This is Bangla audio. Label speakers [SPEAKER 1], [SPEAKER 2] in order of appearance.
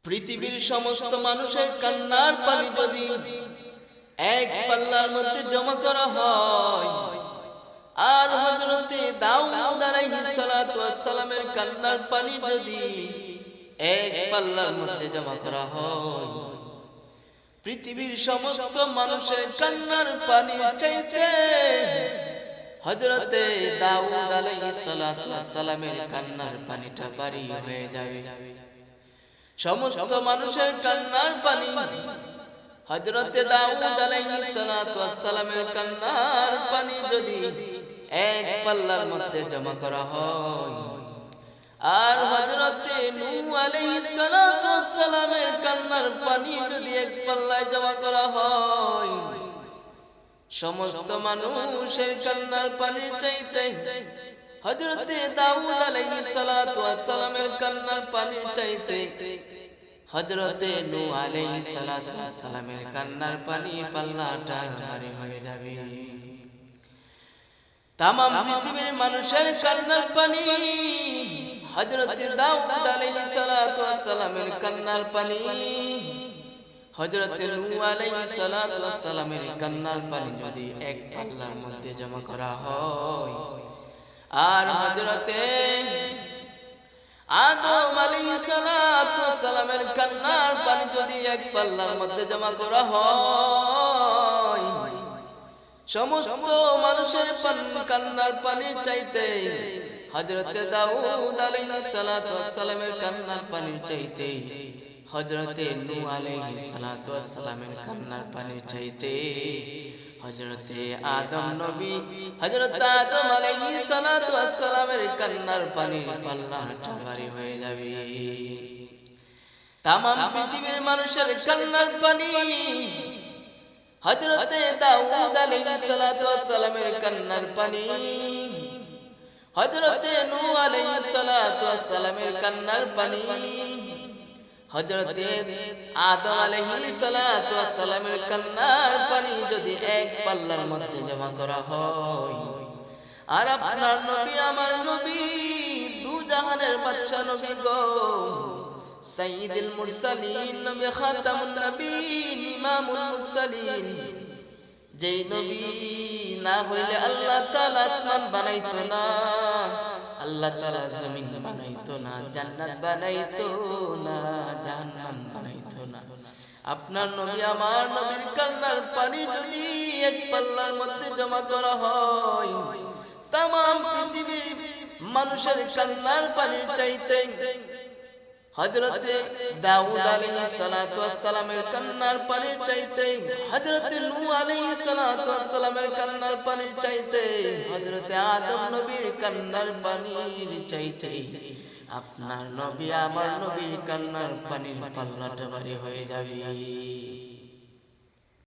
[SPEAKER 1] পৃথিবীর সমস্ত মানুষের কান্নার পানি যদি এক পাল্লার মধ্যে জমা করা হয়, আর হযরতে দাউদ আলাইহিস সালাতু ওয়াস সালামের কান্নার পানি যদি এক পাল্লার মধ্যে জমা করা হয়, পৃথিবীর সমস্ত মানুষের কান্নার পানির চাইতে হযরতে দাউদ আলাইহিস সালাতু ওয়াস সালামের কান্নার পানিটা ভারী হয়ে যাবে। সমস্ত মানুষের কান্নার পানি হযরতে দাউদ আলাইহিস সালাতু ওয়াস সালামের কান্নার পানি যদি এক পাল্লার মধ্যে জমা করা হয়, আর হযরতে নূহ আলাইহিস সালাতু ওয়াস সালামের কান্নার পানি যদি এক পাল্লায় জমা করা হয়, সমস্ত মানুষের কান্নার পানির চাইতে হযরতে দাউদ আলাইহিস সালাতু ওয়াস সালামের কান্নার পানির চাইতে হযরতে নূহ আলাইহিস সালাতু ওয়াস সালামের কান্নার পানি পাল্লাটা ভারী হয়ে যাবে। तमाम পৃথিবীর মানুষের কান্নার পানি হযরতে দাউদ আলাইহিস সালাতু ওয়াস সালামের কান্নার পানি, হযরতে নূহ আলাইহিস সালাতু ওয়াস সালামের কান্নার পানি যদি এক পাল্লার মধ্যে জমা করা হয়, আর হযরতে আদম আলাইহিস সালাতু ওয়াস সালামের কান্নার পানি যদি এক পাল্লার মধ্যে জমা করা হয়, সমস্ত মানুষের কান্নার পানির চাইতে হযরতে দাউদ আলাইহিস সালাতু ওয়াস সালামের কান্নার পানির চাইতে হযরতে নূহ আলাইহিস সালাতু ওয়াস সালামের কান্নার পানির চাইতে হযরতে আদম নবী হযরত আদম আলাইহিস সালাতু ওয়াস সালামের কান্নার পানির পাল্লাটা ভারী হয়ে যাবে। तमाम পৃথিবীর মানুষের কান্নার পানি হযরতে দাউদ আলাইহিস সালাতু ওয়াস সালামের কান্নার পানি, হযরতে নূহ আলাইহিস সালাতু ওয়াস সালামের কান্নার পানি, হযরতে আদম আলাইহিস সালাতু ওয়াস সালামের কান্নার পানি যদি এক পাল্লার মধ্যে জমা করা হয়, আর আপনার নবী আমার নবী দু জাহানের বাদশা নবী গো, সাইয়্যিদুল মুরসালিন নবী খাতামুন নবীন ইমামুল মুরসালিন, যেই নবী না হইলে আল্লাহ তাআলা আসমান বানাইতো না, আল্লাহ তাআলা জমিন বানাইতো না, জান্নাত বানাইতো না, জাহান্নাম বানাইতো না। আপনার নবী আমার নবীর কান্নার পানি যদি এক পাল্লার মধ্যে জমা করা হয়, तमाम পৃথিবীর মানুষের কান্নার পানির চাইতে হযরতে দাউদ আলাইহিস সালাতু ওয়াস সালামের কান্নার পানির চাইতে হযরতে নূহ আলাইহিস সালাতু ওয়াস সালামের কান্নার পানির চাইতে হযরতে আদম নবীর কান্নার পানির চাইতে আপনার নবী আমার নবীর কান্নার পানির পাল্লাটা ভারী হয়ে যাবে।